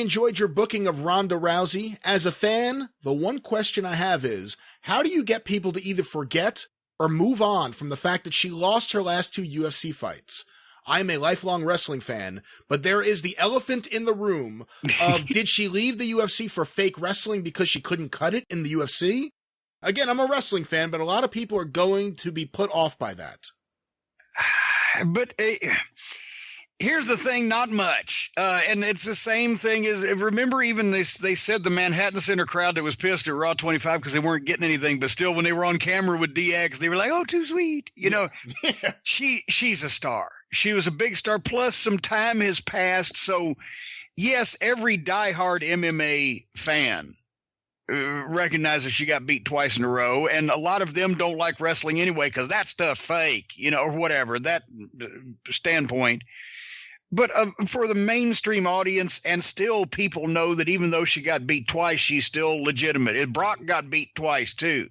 enjoyed your booking of Ronda Rousey. As a fan, the one question I have is, how do you get people to either forget or move on from the fact that she lost her last 2 UFC fights? I'm a lifelong wrestling fan, but there is the elephant in the room of, did she leave the UFC for fake wrestling because she couldn't cut it in the UFC? Again, I'm a wrestling fan, but a lot of people are going to be put off by that. But here's the thing, not much. And it's the same thing as, remember, even they said the Manhattan Center crowd that was pissed at Raw 25 because they weren't getting anything, but still when they were on camera with DX, they were like, oh, too sweet. You know, yeah. She's a star. She was a big star. Plus some time has passed. So yes, every diehard MMA fan recognizes she got beat twice in a row. And a lot of them don't like wrestling anyway, because that stuff's fake, you know, or whatever, that standpoint. But for the mainstream audience, and still people know that even though she got beat twice, she's still legitimate. Brock got beat twice too.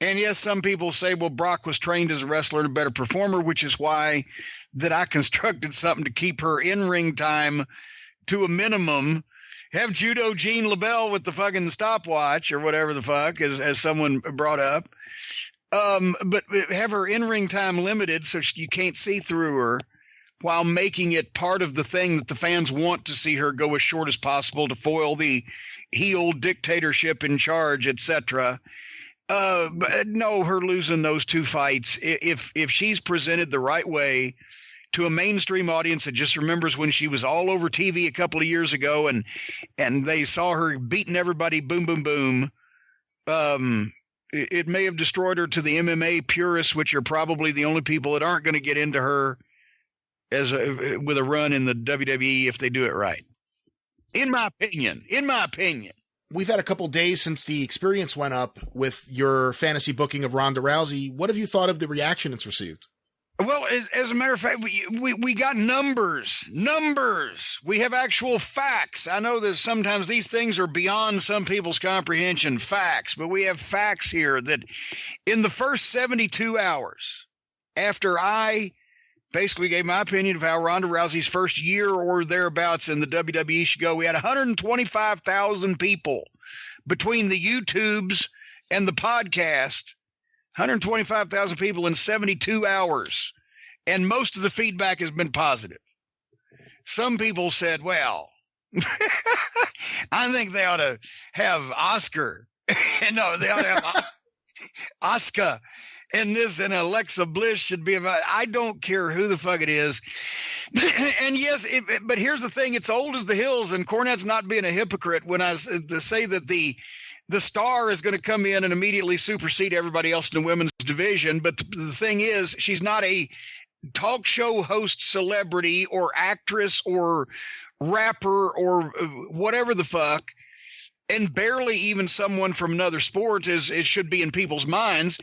And yes, some people say, well, Brock was trained as a wrestler and a better performer, which is why that I constructed something to keep her in-ring time to a minimum. Have Judo Gene LaBelle with the fucking stopwatch or whatever the fuck, as someone brought up. But have her in-ring time limited so you can't see through her, while making it part of the thing that the fans want to see her go as short as possible to foil the heel dictatorship in charge, etc. But no, her losing those 2 fights, if she's presented the right way to a mainstream audience that just remembers when she was all over TV a couple of years ago and they saw her beating everybody, boom, boom, boom, it may have destroyed her to the MMA purists, which are probably the only people that aren't going to get into her with a run in the WWE if they do it right. In my opinion. We've had a couple days since the experience went up with your fantasy booking of Ronda Rousey. What have you thought of the reaction it's received? Well, as a matter of fact, we got numbers. We have actual facts. I know that sometimes these things are beyond some people's comprehension, facts, but we have facts here that in the first 72 hours after I basically gave my opinion of how Ronda Rousey's first year or thereabouts in the WWE should go, we had 125,000 people between the YouTubes and the podcast. 125,000 people in 72 hours, and most of the feedback has been positive. Some people said, well, I think they ought to have Oscar. No, they ought to have Oscar. And Alexa Bliss should be about, I don't care who the fuck it is. And yes, but here's the thing, it's old as the hills, and Cornette's not being a hypocrite when I say that the star is going to come in and immediately supersede everybody else in the women's division. But the thing is, she's not a talk show host celebrity or actress or rapper or whatever the fuck, and barely even someone from another sport as it should be in people's minds.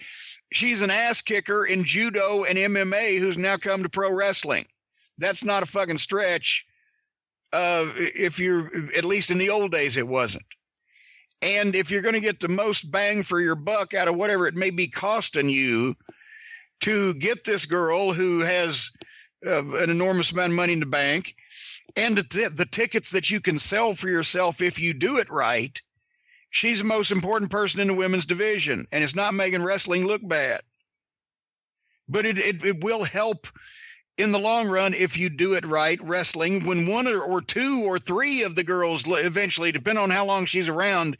She's an ass kicker in judo and MMA who's now come to pro wrestling. That's not a fucking stretch. If you're, at least in the old days, it wasn't. And if you're going to get the most bang for your buck out of whatever it may be costing you to get this girl who has an enormous amount of money in the bank, and the tickets that you can sell for yourself if you do it right, she's the most important person in the women's division, and it's not making wrestling look bad. But it will help in the long run if you do it right, wrestling, when 1 or 2 or 3 of the girls eventually, depending on how long she's around,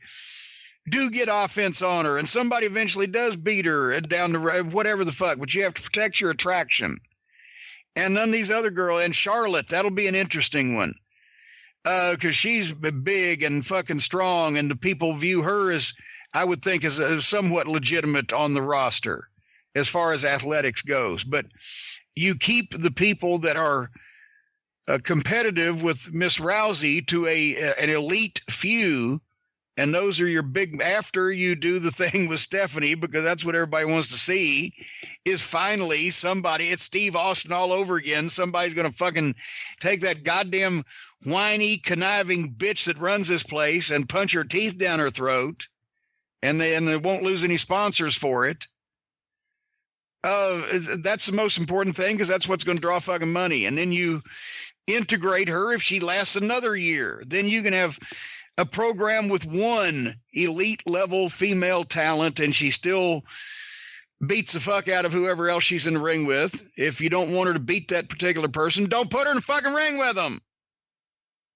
do get offense on her, and somebody eventually does beat her down the road, whatever the fuck, but you have to protect your attraction. And none of these other girls, and Charlotte, that'll be an interesting one, because she's big and fucking strong, and the people view her as, I would think, as somewhat legitimate on the roster as far as athletics goes. But you keep the people that are competitive with Miss Rousey to an elite few, and those are your big, after you do the thing with Stephanie, because that's what everybody wants to see, is finally somebody, it's Steve Austin all over again, somebody's going to fucking take that goddamn whiny, conniving bitch that runs this place and punch her teeth down her throat, and they won't lose any sponsors for it. That's the most important thing because that's what's going to draw fucking money. And then you integrate her if she lasts another year. Then you can have a program with one elite level female talent and she still beats the fuck out of whoever else she's in the ring with. If you don't want her to beat that particular person, don't put her in the fucking ring with them.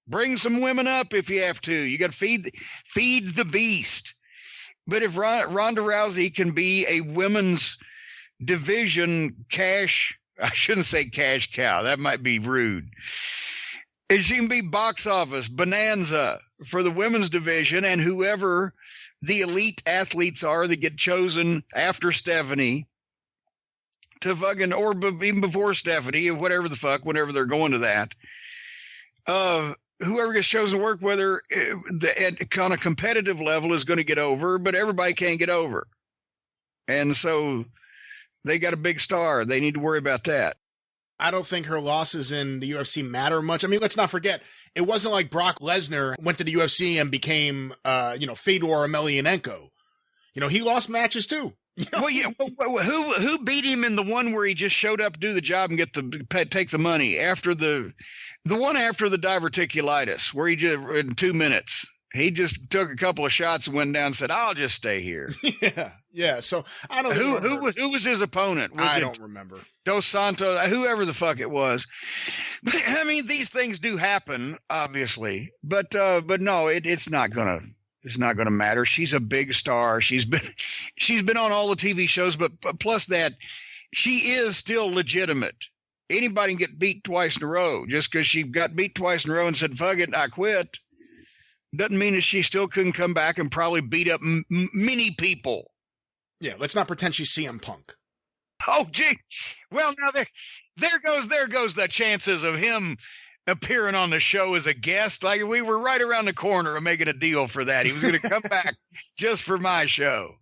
Bring some women up if you have to. You got to feed the beast. But if Ronda Rousey can be a women's division I shouldn't say cash cow. That might be rude. If she can be box office bonanza for the women's division and whoever the elite athletes are that get chosen after Stephanie to fucking, or even before Stephanie, whatever the fuck, whenever they're going to that, whoever gets chosen to work with her on a competitive level is going to get over, but everybody can't get over. And so they got a big star. They need to worry about that. I don't think her losses in the UFC matter much. I mean, let's not forget, it wasn't like Brock Lesnar went to the UFC and became, Fedor Emelianenko. He lost matches too. Well, yeah. Who beat him in the one where he just showed up to do the job and take the money after the one after the diverticulitis where he just in 2 minutes he just took a couple of shots and went down and said, "I'll just stay here." Yeah. So I don't. Who was his opponent? I don't remember. Dos Santos, whoever the fuck it was. But I mean, these things do happen, obviously. But no, it's not gonna. It's not going to matter. She's a big star. She's been on all the TV shows, but plus that, she is still legitimate. Anybody can get beat twice in a row. Just because she got beat twice in a row and said, "Fuck it, I quit," doesn't mean that she still couldn't come back and probably beat up many people. Yeah, let's not pretend she's CM Punk. Oh, gee. Well, now there goes the chances of him appearing on the show as a guest. Like we were right around the corner of making a deal for that. He was going to come back just for my show.